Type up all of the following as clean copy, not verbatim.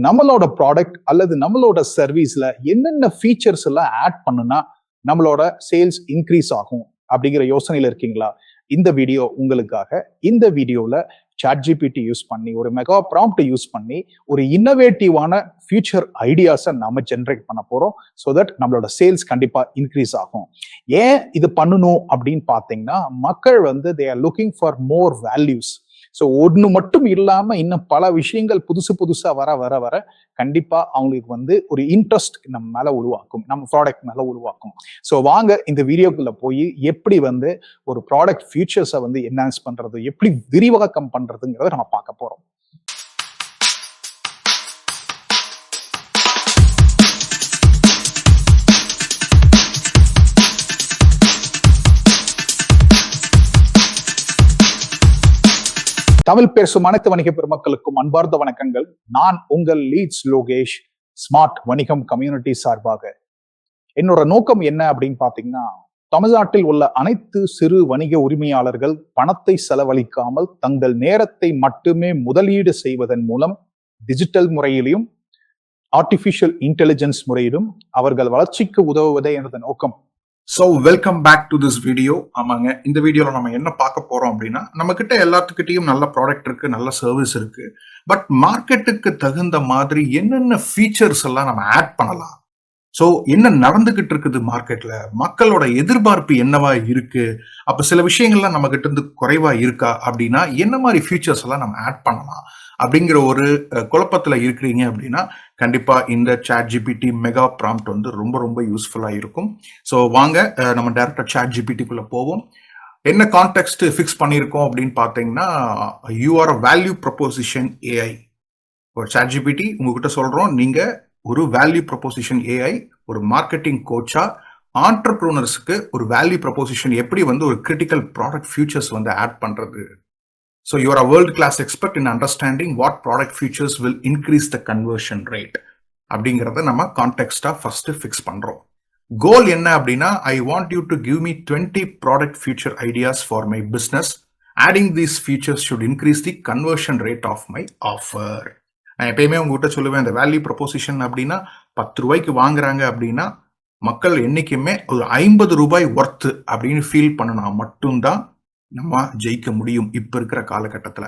நம்மளோட ப்ராடக்ட் அல்லது நம்மளோட சர்வீஸ்ல என்னென்ன ஃபீச்சர்ஸ் எல்லாம் ஆட் பண்ணுனா நம்மளோட சேல்ஸ் இன்க்ரீஸ் ஆகும் அப்படிங்கிற யோசனையில இருக்கீங்களா? இந்த வீடியோ உங்களுக்காக. இந்த வீடியோல ChatGPT யூஸ் பண்ணி ஒரு மெகா ப்ராம்ப்ட் யூஸ் பண்ணி ஒரு இன்னோவேட்டிவான ஃபியூச்சர் ஐடியாஸை நம்ம ஜென்ரேட் பண்ண போறோம். ஸோ தட் நம்மளோட சேல்ஸ் கண்டிப்பா இன்க்ரீஸ் ஆகும். ஏன் இது பண்ணணும் அப்படின்னு பார்த்தீங்கன்னா, மக்கள் வந்து they are looking for more values. So ஒன்று மட்டும் இல்லாம இன்னும் பல விஷயங்கள் புதுசா வர கண்டிப்பா அவங்களுக்கு வந்து ஒரு இன்ட்ரெஸ்ட் நம்ம மேல உருவாக்கும், நம்ம ப்ராடக்ட் மேல உருவாக்கும். ஸோ வாங்க இந்த வீடியோக்குள்ள போய் எப்படி வந்து ஒரு ப்ராடக்ட் ஃபியூச்சர்ஸை வந்து என்ஹான்ஸ் பண்றது, எப்படி விரிவாக்கம் பண்றதுங்கிறத நம்ம பார்க்க போறோம். தமிழ் பேசும் அனைத்து வணிக பெருமக்களுக்கும் அன்பார்ந்த வணக்கங்கள். நான் உங்கள் லீட்ஸ் லோகேஷ், ஸ்மார்ட் வணிகம் கம்யூனிட்டி சார்பாக. என்னோட நோக்கம் என்ன அப்படின்னு பாத்தீங்கன்னா, தமிழ்நாட்டில் உள்ள அனைத்து சிறு வணிக உரிமையாளர்கள் பணத்தை செலவழிக்காமல் தங்கள் நேரத்தை மட்டுமே முதலீடு செய்வதன் மூலம் டிஜிட்டல் முறையிலும் ஆர்டிபிஷியல் இன்டெலிஜென்ஸ் முறையிலும் அவர்கள் வளர்ச்சிக்கு உதவுவதே எனது நோக்கம். So welcome back to this video. ஆமாங்க, இந்த வீடியோவில் நம்ம என்ன பார்க்க போறோம் அப்படின்னா, நம்ம கிட்ட எல்லாத்துக்கிட்டையும் நல்ல ப்ராடக்ட் இருக்கு, நல்ல சர்வீஸ் இருக்கு. பட் மார்க்கெட்டுக்கு தகுந்த மாதிரி என்னென்ன ஃபீச்சர்ஸ் எல்லாம் நம்ம ஆட் பண்ணலாம், ஸோ என்ன நடந்துகிட்டு இருக்குது மார்க்கெட்ல, மக்களோட எதிர்பார்ப்பு என்னவா இருக்கு, அப்ப சில விஷயங்கள்லாம் நம்ம கிட்ட இருந்து குறைவா இருக்கா அப்படின்னா என்ன மாதிரி ஃபீச்சர்ஸ் எல்லாம் நம்ம ஆட் பண்ணலாம் அப்படிங்கிற ஒரு குழப்பத்துல இருக்கிறீங்க அப்படின்னா கண்டிப்பா இந்த ChatGPT மெகா ப்ராம்ப்ட் வந்து ரொம்ப ரொம்ப யூஸ்ஃபுல்லா இருக்கும். ஸோ வாங்க நம்ம டைரக்டா ChatGPT-க்குள்ள போவோம். என்ன கான்டெக்ஸ்ட் ஃபிக்ஸ் பண்ணியிருக்கோம் அப்படின்னு பார்த்தீங்கன்னா, you are a value proposition AI. ஒரு ChatGPT உங்ககிட்ட சொல்றோம், நீங்க ஒரு வேல்யூ ப்ரொபோசிஷன் ஏஐ, ஒரு மார்க்கெட்டிங் கோச்சா ஆண்டர்பிரினர்ஸ்க்கு ஒரு வேல்யூ ப்ரொபோசிஷன் எப்படி வந்து ஒரு கிரிட்டிக்கல் ப்ராடக்ட் ஃபியூச்சர்ஸ் வந்து ஆட் பண்றது. So you are a world-class expert in understanding what product features will increase the conversion rate. அப்படிங்கிறத நம்ம கான்டெக்ஸ்டா ஃபர்ஸ்ட் ஃபிக்ஸ் பண்றோம். கோல் என்ன அப்படின்னா, I want you to give me 20 product feature ideas for my business. Adding these features should increase the conversion rate of my offer. நான் எப்பயுமே உங்ககிட்ட சொல்லுவேன், இந்த வேல்யூ ப்ரொபோசிஷன் அப்படின்னா 10 ரூபாய்க்கு வாங்குறாங்க அப்படின்னா மக்கள் என்னைக்குமே ஒரு 50 ரூபாய் ஒர்த்து அப்படின்னு ஃபீல் பண்ணினா மட்டும்தான் நம்ம ஜெயிக்க முடியும் இப்ப இருக்கிற காலகட்டத்துல.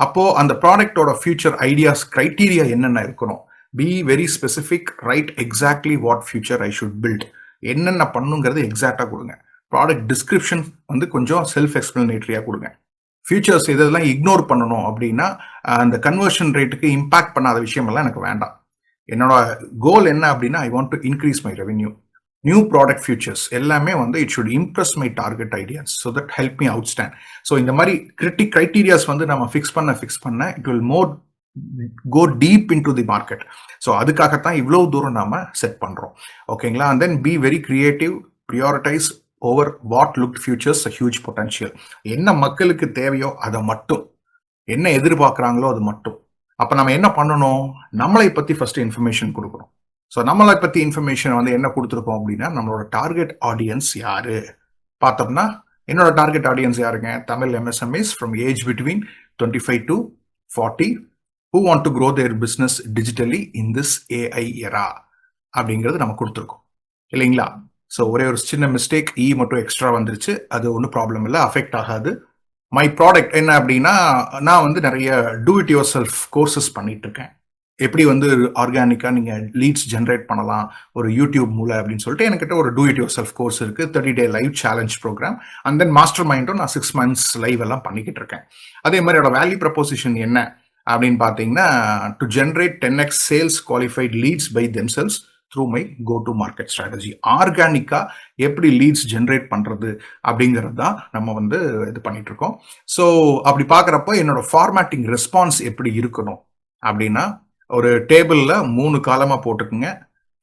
அப்போ அந்த ப்ராடக்டோட ஃபியூச்சர் ஐடியாஸ் கிரைட்டீரியா என்னென்ன இருக்கணும், be very specific, right exactly what feature I should build, என்னென்ன பண்ணுங்கிறது எக்ஸாக்டா கொடுங்க. ப்ராடக்ட் டிஸ்கிரிப்ஷன் வந்து கொஞ்சம் செல்ஃப் எக்ஸ்பிளனேட்டரியா கொடுங்க. ஃபியூச்சர்ஸ் இதெல்லாம் இக்னோர் பண்ணணும் அப்படின்னா அந்த கன்வர்ஷன் ரேட்டுக்கு இம்பாக்ட் பண்ணாத விஷயமெல்லாம் எனக்கு வேண்டாம். என்னோட கோல் என்ன அப்படின்னா, I want to increase my revenue. New product features எல்லாமே வந்து it should impress my target ideas, so that help me out stand. So இந்த மாதிரி கிரைட்டீரியாஸ் வந்து நம்ம ஃபிக்ஸ் பண்ண it will more go deep into the market. So அதுக்காகத்தான் இவ்வளோ தூரம் நாம செட் பண்றோம். ஓகேங்களா? And then be very creative, prioritise over what look features a huge potential. என்ன மக்களுக்கு தேவையோ அதை மட்டும், என்ன எதிர்பார்க்குறாங்களோ அது மட்டும். அப்போ நம்ம என்ன பண்ணணும், நம்மளை பற்றி ஃபர்ஸ்ட் இன்ஃபர்மேஷன் கொடுக்கணும். ஸோ நம்மளை பற்றி இன்ஃபர்மேஷன் வந்து என்ன கொடுத்துருக்கோம் அப்படின்னா, நம்மளோட டார்கெட் ஆடியன்ஸ் யாரு பார்த்தோம்னா, என்னோட டார்கெட் ஆடியன்ஸ் யாருங்க, Tamil MSMEs from age between 25 to 40 who want to grow their business digitally in this AI era அப்படிங்கிறது நம்ம கொடுத்துருக்கோம் இல்லைங்களா? ஸோ ஒரே ஒரு சின்ன மிஸ்டேக், மட்டும் எக்ஸ்ட்ரா வந்துருச்சு, அது ஒன்றும் ப்ராப்ளம் இல்லை, அஃபெக்ட் ஆகாது. மை ப்ராடக்ட் என்ன அப்படின்னா, நான் வந்து நிறைய two it your self courses பண்ணிட்டு இருக்கேன். எப்படி வந்து ஆர்கானிக்கா நீங்க லீட்ஸ் ஜென்ரேட் பண்ணலாம் ஒரு யூடியூப் மூலம் அப்படின்னு சொல்லிட்டு என்கிட்ட ஒரு do it yourself course இருக்கு, 30 day live challenge program. And then master மைண்டும் நான் 6 months லைவ் எல்லாம் பண்ணிக்கிட்டு இருக்கேன். அதே மாதிரி என்னோட வேல்யூ ப்ரொபோசிஷன் என்ன அப்படின்னு பார்த்தீங்கன்னா, to generate 10x sales qualified leads by themselves through my go to market strategy. ஆர்கானிக்கா எப்படி லீட்ஸ் ஜென்ரேட் பண்றது அப்படிங்கிறது தான் நம்ம வந்து இது பண்ணிட்டு இருக்கோம். ஸோ அப்படி பார்க்குறப்போ என்னோட ஃபார்மேட்டிங் ரெஸ்பான்ஸ் எப்படி இருக்கணும் அப்படின்னா, ஒரு டேபிள்ல 3 காலமா போட்டுக்குங்க.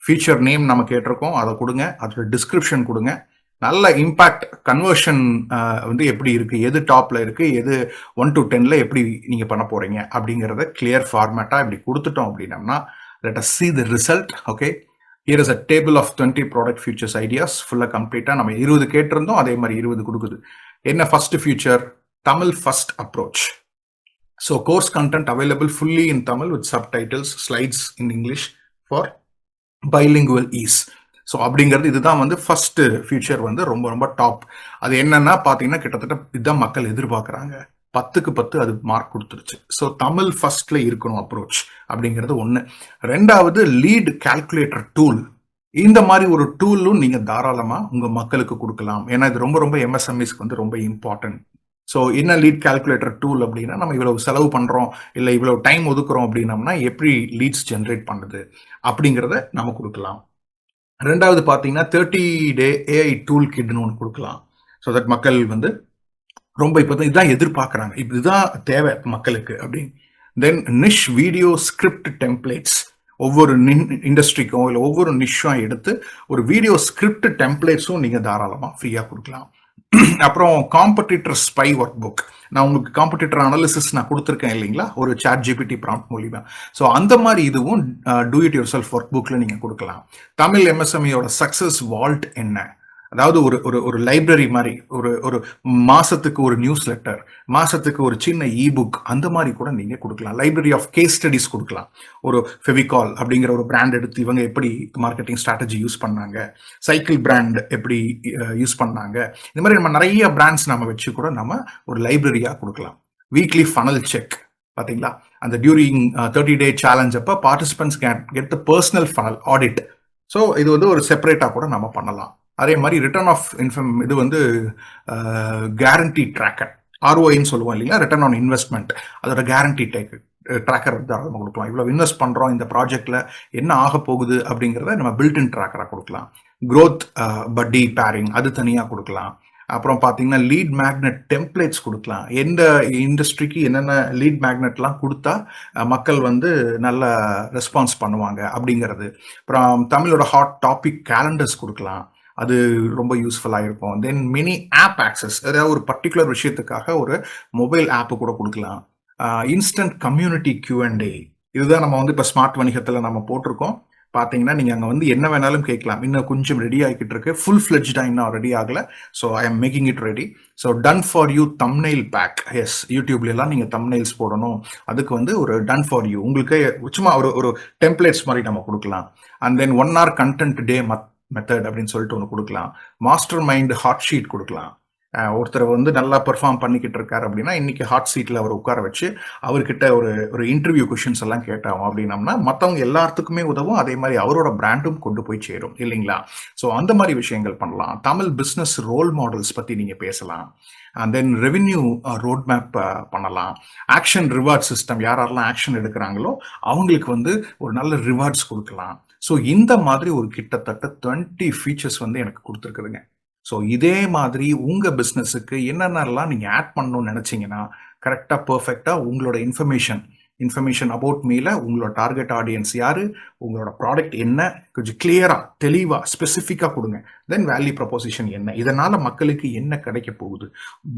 ஃபீச்சர் நேம் நம்ம கேட்டிருக்கோம், அதை கொடுங்க. அதோட டிஸ்கிரிப்ஷன் கொடுங்க. நல்ல இம்பாக்ட் கன்வர்ஷன் வந்து எப்படி இருக்கு, எது டாப்ல இருக்கு, எது 1 to 10ல எப்படி நீங்க பண்ண போறீங்க அப்படிங்கிறத கிளியர் ஃபார்மேட்டா இப்படி கொடுத்துட்டோம் அப்படின்னம்னா, let us see the result. Okay, here is a table of 20 product features ideas. ஃபுல்லா கம்ப்ளீட்டா நம்ம 20 கேட்டிருந்தோம், அதே மாதிரி 20 கொடுக்குது. என்ன first feature, Tamil first approach. So course content available fully in Tamil with subtitles, slides in English for bilingual ease. So அப்படிங்கிறது இதுதான் வந்து ஃபர்ஸ்ட் ஃபியூச்சர் வந்து ரொம்ப ரொம்ப டாப். அது என்னன்னா பார்த்தீங்கன்னா கிட்டத்தட்ட இதுதான் மக்கள் எதிர்பார்க்குறாங்க. 10க்கு 10 அது மார்க் கொடுத்துருச்சு. ஸோ தமிழ் ஃபர்ஸ்ட்ல இருக்கணும் அப்ரோச் அப்படிங்கிறது ஒன்று. ரெண்டாவது லீட் கால்குலேட்டர் டூல். இந்த மாதிரி ஒரு டூலும் நீங்க தாராளமா உங்க மக்களுக்கு கொடுக்கலாம். ஏன்னா இது ரொம்ப ரொம்ப எம்எஸ்எம்இஸ்க்கு வந்து ரொம்ப இம்பார்ட்டன்ட். ஸோ என்ன லீட் கால்குலேட்டர் டூல் அப்படின்னா நம்ம இவ்வளவு செலவு பண்றோம் இல்லை இவ்வளவு டைம் ஒதுக்குறோம் அப்படின்னம்னா எப்படி லீட்ஸ் ஜென்ரேட் பண்ணுது அப்படிங்கிறத நம்ம கொடுக்கலாம். ரெண்டாவது பார்த்தீங்கன்னா 30 டே ஏஐ டூல் கிட்னு ஒன்று கொடுக்கலாம். ஸோ தட் மக்கள் வந்து ரொம்ப இப்போ தான் இதுதான் எதிர்பார்க்குறாங்க, இதுதான் தேவை மக்களுக்கு அப்படின்னு. தென் நிஷ் வீடியோ ஸ்கிரிப்ட் டெம்ப்ளேட்ஸ். ஒவ்வொரு இண்டஸ்ட்ரிக்கும் இல்லை ஒவ்வொரு நிஷ்ஷும் எடுத்து ஒரு வீடியோ ஸ்கிரிப்ட் டெம்ப்ளேட்ஸும் நீங்கள் தாராளமாக ஃப்ரீயாக கொடுக்கலாம். அப்புறம் காம்படிட்டர் ஸ்பை ஒர்க் புக். நான் உங்களுக்கு காம்படிட்டர் அனாலிசிஸ் நான் கொடுத்துருக்கேன் இல்லைங்களா, ஒரு சாட் ஜிபிடி ப்ராம்ப்ட் மூலிமா. ஸோ அந்த மாதிரி இதுவும் two it your self work புக்கில் நீங்கள் கொடுக்கலாம். தமிழ் எம்எஸ்எம்இயோட சக்ஸஸ் வால்ட் என்ன, அதாவது ஒரு ஒரு ஒரு லைப்ரரி மாதிரி, ஒரு மாசத்துக்கு ஒரு நியூஸ் லெட்டர், மாசத்துக்கு ஒரு சின்ன இபுக், அந்த மாதிரி கூட நீங்க கொடுக்கலாம். லைப்ரரி ஆஃப் கேஸ் ஸ்டடிஸ் கொடுக்கலாம். ஒரு ஃபெவிகால் அப்படிங்கிற ஒரு பிராண்ட் எடுத்து இவங்க எப்படி மார்க்கெட்டிங் ஸ்ட்ராட்டஜி யூஸ் பண்ணாங்க, சைக்கிள் பிராண்ட் எப்படி யூஸ் பண்ணாங்க, இந்த மாதிரி நம்ம நிறைய பிராண்ட்ஸ் நம்ம வச்சு கூட நம்ம ஒரு லைப்ரரியா கொடுக்கலாம். வீக்லி ஃபனல் செக் பாத்தீங்களா, அந்த டியூரிங் 30 டே சேலஞ்ச் அப்ப participants get the personal funnel audit. So இது வந்து ஒரு செப்பரேட்டா கூட நம்ம பண்ணலாம். அதே மாதிரி ரிட்டர்ன் ஆஃப் இது வந்து கேரண்டி ட்ராக்கர், ஆர்ஓஐன்னு சொல்லுவோம் இல்லைங்களா, ரிட்டர்ன் ஆன் இன்வெஸ்ட்மெண்ட், அதோட கேரண்டி ட்ராக்கர் தாராளமாக கொடுக்கலாம். இவ்வளோ இன்வெஸ்ட் பண்ணுறோம் இந்த ப்ராஜெக்ட்ல என்ன ஆக போகுது அப்படிங்கிறத நம்ம பில்ட்-இன் ட்ராக்கராக கொடுக்கலாம். க்ரோத் பட்டி பேரிங் அது தனியாக கொடுக்கலாம். அப்புறம் பார்த்தீங்கன்னா லீட் மேக்னெட் டெம்ப்ளேட்ஸ் கொடுக்கலாம். எந்த இண்டஸ்ட்ரிக்கு என்னென்ன லீட் மேக்னெட்லாம் கொடுத்தா மக்கள் வந்து நல்ல ரெஸ்பான்ஸ் பண்ணுவாங்க அப்படிங்கிறது. அப்புறம் தமிழோட ஹாட் டாபிக் கேலண்டர்ஸ் கொடுக்கலாம், அது ரொம்ப யூஸ்ஃபுல்லாக இருக்கும். தென் மினி ஆப் ஆக்சஸ், அதாவது ஒரு பர்டிகுலர் விஷயத்துக்காக ஒரு மொபைல் ஆப்பு கூட கொடுக்கலாம். இன்ஸ்டன்ட் கம்யூனிட்டி Q&A, இதுதான் நம்ம வந்து இப்போ ஸ்மார்ட் வணிகத்தில் நம்ம போட்டிருக்கோம். பார்த்தீங்கன்னா நீங்கள் அங்கே வந்து என்ன வேணாலும் கேட்கலாம். இன்னும் கொஞ்சம் ரெடி ஆகிக்கிட்டு இருக்கு, ஃபுல் ஃப்ளெஜ்டாக இன்னும் ரெடி ஆகலை. So I am making it ready. So done for you thumbnail pack. Yes, யூடியூப்லாம் நீங்கள் தம்ப்நெயில்ஸ் போடணும், அதுக்கு வந்து ஒரு டன் ஃபார் யூ உங்களுக்கு சும்மா ஒரு டெம்ப்ளேட்ஸ் மாதிரி நம்ம கொடுக்கலாம். And then 1 hour content day method அப்படின்னு சொல்லிட்டு ஒன்று கொடுக்கலாம். மாஸ்டர் மைண்ட் ஹாட் ஷீட் கொடுக்கலாம். ஒருத்தர் வந்து நல்லா பெர்ஃபார்ம் பண்ணிக்கிட்டு இருக்காரு அப்படின்னா இன்னைக்கு ஹாட் சீட்டில் அவர் உட்கார வச்சு அவர்கிட்ட ஒரு இன்டர்வியூ கொஷின்ஸ் எல்லாம் கேட்டோம் அப்படின்னம்னா மற்றவங்க எல்லாத்துக்குமே உதவும். அதே மாதிரி அவரோட பிராண்டும் கொண்டு போய் சேரும் இல்லைங்களா. ஸோ அந்த மாதிரி விஷயங்கள் பண்ணலாம். தமிழ் பிஸ்னஸ் ரோல் மாடல்ஸ் பற்றி நீங்கள் பேசலாம். And then revenue road map பண்ணலாம். ஆக்ஷன் ரிவார்ட் சிஸ்டம், யாரெல்லாம் ஆக்ஷன் எடுக்கிறாங்களோ அவங்களுக்கு வந்து ஒரு நல்ல ரிவார்ட்ஸ் கொடுக்கலாம். ஸோ இந்த மாதிரி ஒரு கிட்டத்தட்ட 20 ஃபீச்சர்ஸ் வந்து எனக்கு கொடுத்துருக்குதுங்க. ஸோ இதே மாதிரி உங்கள் பிஸ்னஸுக்கு என்னென்னலாம் நீங்கள் ஆட் பண்ணணும்னு நினச்சிங்கன்னா கரெக்டாக பர்ஃபெக்டாக உங்களோட இன்ஃபர்மேஷன் அபவுட் மீல உங்களோட டார்கெட் ஆடியன்ஸ் யாரு, உங்களோட ப்ராடக்ட் என்ன, கொஞ்சம் கிளியராக தெளிவாக ஸ்பெசிஃபிக்காக கொடுங்க. தென் வேல்யூ ப்ரொபோசிஷன் என்ன, இதனால் மக்களுக்கு என்ன கிடைக்க போகுது,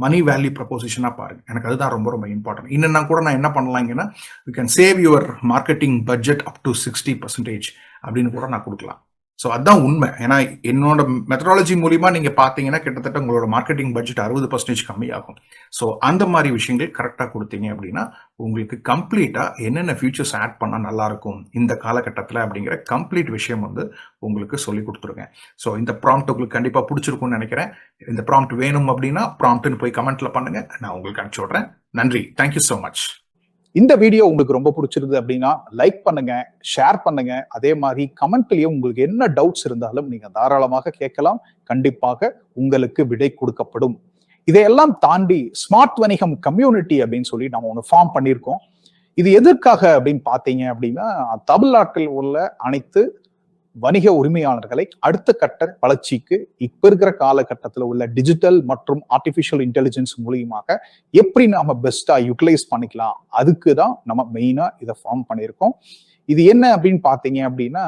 மணி வேல்யூ ப்ரொபோசிஷனாக பாருங்கள். எனக்கு அதுதான் ரொம்ப ரொம்ப இம்பார்ட்டன்ட். இன்னும் கூட நான் என்ன பண்ணலாங்கன்னா you can save your marketing budget up to 60% அப்படின்னு கூட நான் கொடுக்கலாம். ஸோ அதுதான் உண்மை. ஏன்னா என்னோட மெத்தடாலஜி மூலிமா நீங்கள் பார்த்தீங்கன்னா கிட்டத்தட்ட உங்களோட மார்க்கெட்டிங் பட்ஜெட் 60% கம்மியாகும். ஸோ அந்த மாதிரி விஷயங்கள் கரெக்டாக கொடுத்தீங்க அப்படின்னா உங்களுக்கு கம்ப்ளீட்டாக என்னென்ன ஃபியூச்சர்ஸ் ஆட் பண்ணால் நல்லாயிருக்கும் இந்த காலகட்டத்தில் அப்படிங்கிற கம்ப்ளீட் விஷயம் வந்து உங்களுக்கு சொல்லி கொடுத்துருங்க. ஸோ இந்த ப்ராம்ப்ட் உங்களுக்கு கண்டிப்பாக பிடிச்சிருக்கும்னு நினைக்கிறேன். இந்த ப்ராம்ப்ட் வேணும் அப்படின்னா ப்ராம்ப்ட்னு போய் கமெண்ட்ல பண்ணுங்க, நான் உங்களுக்கு அனுப்பிச்சு விட்றேன். நன்றி, தேங்க்யூ ஸோ மச். இந்த வீடியோ உங்களுக்கு ரொம்ப பிடிச்சிருந்தது அப்படின்னா லைக் பண்ணுங்க, ஷேர் பண்ணுங்க. அதே மாதிரி கமெண்ட்லயும் உங்களுக்கு என்ன டவுட்ஸ் இருந்தாலும் நீங்க தாராளமாக கேட்கலாம். கண்டிப்பாக உங்களுக்கு விடை கொடுக்கப்படும். இதையெல்லாம் தாண்டி ஸ்மார்ட் வணிகம் கம்யூனிட்டி அப்படின்னு சொல்லி நம்ம ஒன்று ஃபார்ம் பண்ணியிருக்கோம். இது எதற்காக அப்படின்னு பார்த்தீங்க அப்படின்னா தமிழ்நாட்டில் உள்ள அனைத்து வணிக உரிமையாளர்களை அடுத்த கட்ட வளர்ச்சிக்கு இப்ப இருக்கிற காலகட்டத்தில் உள்ள டிஜிட்டல் மற்றும் ஆர்டிபிஷியல் இன்டெலிஜென்ஸ் மூலியமாக எப்படி நாம பெஸ்டா யூட்டிலைஸ் பண்ணிக்கலாம், அதுக்கு தான் நம்ம மெயினா இதை ஃபார்ம் பண்ணியிருக்கோம். இது என்ன அப்படின்னு பாத்தீங்க அப்படின்னா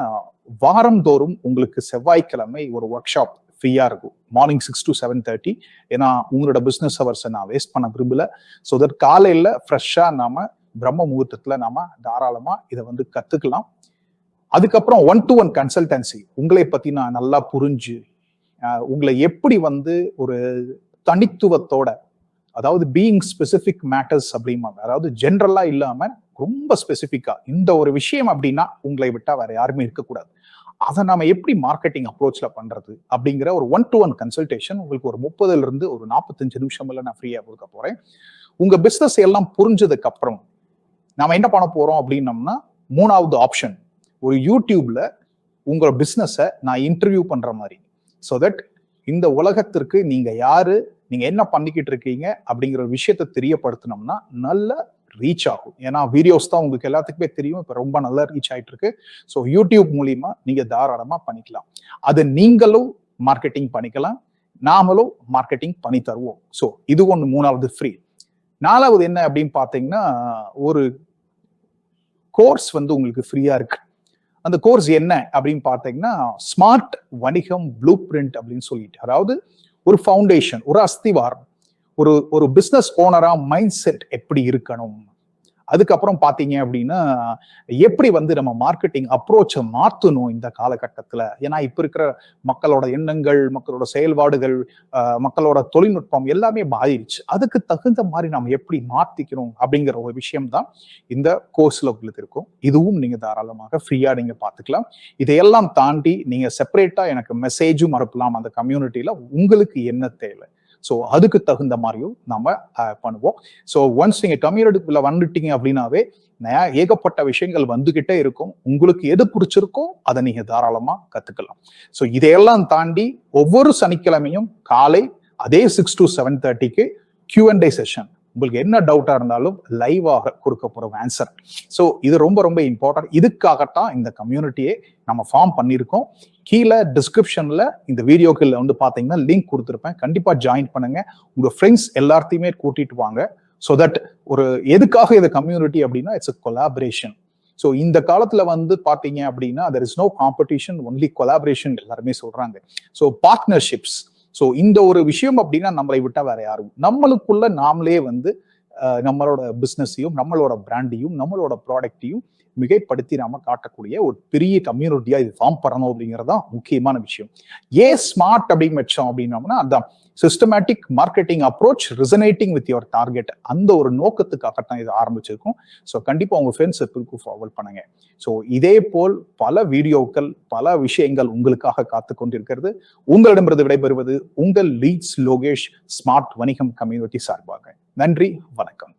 வாரந்தோறும் உங்களுக்கு செவ்வாய்க்கிழமை ஒரு ஒர்க் ஷாப் ஃப்ரீயா இருக்கும். Morning 6 to 7:30. ஏன்னா உங்களோட பிசினஸ் ஹவர்ஸை நான் வேஸ்ட் பண்ண விரும்பல. ஸோ தட் காலையில ஃப்ரெஷ்ஷா நாம பிரம்ம முகூர்த்தத்துல நாம தாராளமா இதை வந்து கத்துக்கலாம். அதுக்கப்புறம் 1-to-1 கன்சல்டன்சி, உங்களை பத்தி நான் நல்லா புரிஞ்சு உங்களை எப்படி வந்து ஒரு தனித்துவத்தோட அதாவது பீயிங் ஸ்பெசிபிக் மேட்டர்ஸ் அப்படிம்பாங்க. அதாவது ஜென்ரலா இல்லாம ரொம்ப ஸ்பெசிபிக்கா இந்த ஒரு விஷயம் அப்படின்னா உங்களை விட்டா வேற யாருமே இருக்கக்கூடாது. அதை நாம எப்படி மார்க்கெட்டிங் அப்ரோச்ல பண்றது அப்படிங்கிற ஒரு 1-to-1 கன்சல்டேஷன் உங்களுக்கு ஒரு 30ல இருந்து ஒரு 45 நிமிஷம்ல நான் ஃப்ரீயா கொடுக்க போறேன். உங்க பிசினஸ் எல்லாம் புரிஞ்சதுக்கு அப்புறம் நாம என்ன பண்ண போறோம் அப்படின்னம்னா, 3வது ஆப்ஷன் ஒரு யூடியூப்ல உங்க பிசினஸை நான் இன்டர்வியூ பண்ற மாதிரி. ஸோ தட் இந்த உலகத்திற்கு நீங்க யாரு, நீங்க என்ன பண்ணிக்கிட்டு இருக்கீங்க அப்படிங்கிற ஒரு விஷயத்தை தெரியப்படுத்தினோம்னா நல்ல ரீச் ஆகும். ஏன்னா வீடியோஸ் தான் உங்களுக்கு எல்லாத்துக்குமே தெரியும், இப்ப ரொம்ப நல்லா ரீச் ஆயிட்டு இருக்கு. ஸோ யூடியூப் மூலியமா நீங்க தாராளமா பண்ணிக்கலாம். அது நீங்களும் மார்க்கெட்டிங் பண்ணிக்கலாம், நாமளும் மார்க்கெட்டிங் பண்ணி தருவோம். ஸோ இது ஒன்று 3வது ஃப்ரீ. 4வது என்ன அப்படின்னு பாத்தீங்கன்னா, ஒரு கோர்ஸ் வந்து உங்களுக்கு ஃப்ரீயா இருக்கு. அந்த கோர்ஸ் என்ன அப்படின்னு பார்த்தீங்கன்னா, ஸ்மார்ட் வணிகம் ப்ளூ பிரிண்ட் அப்படின்னு சொல்லிட்டு, அதாவது ஒரு ஃபவுண்டேஷன், ஒரு அஸ்திவாரம், ஒரு பிசினஸ் ஓனரா மைண்ட் செட் எப்படி இருக்கணும், அதுக்கப்புறம் பாத்தீங்க அப்படின்னா எப்படி வந்து நம்ம மார்க்கெட்டிங் அப்ரோச்சை மாற்றணும் இந்த காலகட்டத்துல. ஏன்னா இப்ப இருக்கிற மக்களோட எண்ணங்கள், மக்களோட செயல்பாடுகள், மக்களோட தொழில்நுட்பம் எல்லாமே மாறிடுச்சு. அதுக்கு தகுந்த மாதிரி நம்ம எப்படி மாத்திக்கணும் அப்படிங்கிற ஒரு விஷயம் தான் இந்த கோர்ஸ்ல உங்களுக்கு இருக்கும். இதுவும் நீங்க தாராளமாக ஃப்ரீயா நீங்க பாத்துக்கலாம். இதையெல்லாம் தாண்டி நீங்க செப்பரேட்டா எனக்கு மெசேஜும் அனுப்பலாம் அந்த கம்யூனிட்டியில, உங்களுக்கு என்ன தேவை. ஸோ அதுக்கு தகுந்த மாதிரியும் நம்ம பண்ணுவோம். ஸோ ஒன்ஸ் நீங்க கம்யூனிட்டிக்குள்ள வந்துட்டீங்க அப்படின்னாவே ஏகப்பட்ட விஷயங்கள் வந்துகிட்டே இருக்கும். உங்களுக்கு எது பிடிச்சிருக்கோ அதை நீங்க தாராளமா கத்துக்கலாம். ஸோ இதையெல்லாம் தாண்டி ஒவ்வொரு சனிக்கிழமையும் காலை அதே 6 to 7:30 Q&A செஷன். உங்களுக்கு என்ன டவுட்டா இருந்தாலும் லைவாக கொடுக்க போற ஆன்சர். ஸோ இது ரொம்ப ரொம்ப இம்பார்ட்டன்ட். இதுக்காகத்தான் இந்த கம்யூனிட்டியை நம்ம ஃபார்ம் பண்ணியிருக்கோம். கீழே டிஸ்கிரிப்ஷன்ல இந்த வீடியோக்குள்ள வந்து பாத்தீங்கன்னா லிங்க் கொடுத்துருப்பேன். கண்டிப்பா ஜாயின் பண்ணுங்க. உங்க ஃப்ரெண்ட்ஸ் எல்லாத்தையுமே கூட்டிட்டு வாங்க. ஸோ தட் ஒரு எதுக்காக இந்த கம்யூனிட்டி அப்படின்னா இட்ஸ் அ கொலாபரேஷன். ஸோ இந்த காலத்துல வந்து பாத்தீங்க அப்படின்னா there is no competition, only collaboration எல்லாருமே சொல்றாங்க. So partnerships. ஸோ இந்த ஒரு விஷயம் அப்படின்னா நம்மளை விட்டா வேற யாரும், நம்மளுக்குள்ள நாமளே வந்து நம்மளோட பிசினஸையும் நம்மளோட பிராண்டையும் நம்மளோட ப்ராடக்டையும் மிகைப்படுத்தி நாம காட்டக்கூடிய ஒரு பெரிய கம்யூனிட்டியா இது ஃபார்ம் பண்ணணும் அப்படிங்கறதான் முக்கியமான விஷயம். ஏன் ஸ்மார்ட் அப்படின்னு வச்சோம் அப்படின்னோம்னா அதான் systematic marketing approach resonating with your target. அந்த ஒரு நோக்கத்துக்காகத்தான் இது ஆரம்பிச்சிருக்கும். ஸோ கண்டிப்பா உங்க ஃப்ரெண்ட்ஸ் சர்க்கிளுக்கு ஃபார்வர்ட் பண்ணுங்க. ஸோ இதே போல் பல வீடியோக்கள், பல விஷயங்கள் உங்களுக்காக காத்து கொண்டிருக்கிறது. உங்களிடமிருந்து விடைபெறுவது உங்கள் லீட்ஸ் லோகேஷ், ஸ்மார்ட் வணிகம் கம்யூனிட்டி சார்பாக. நன்றி, வணக்கம்.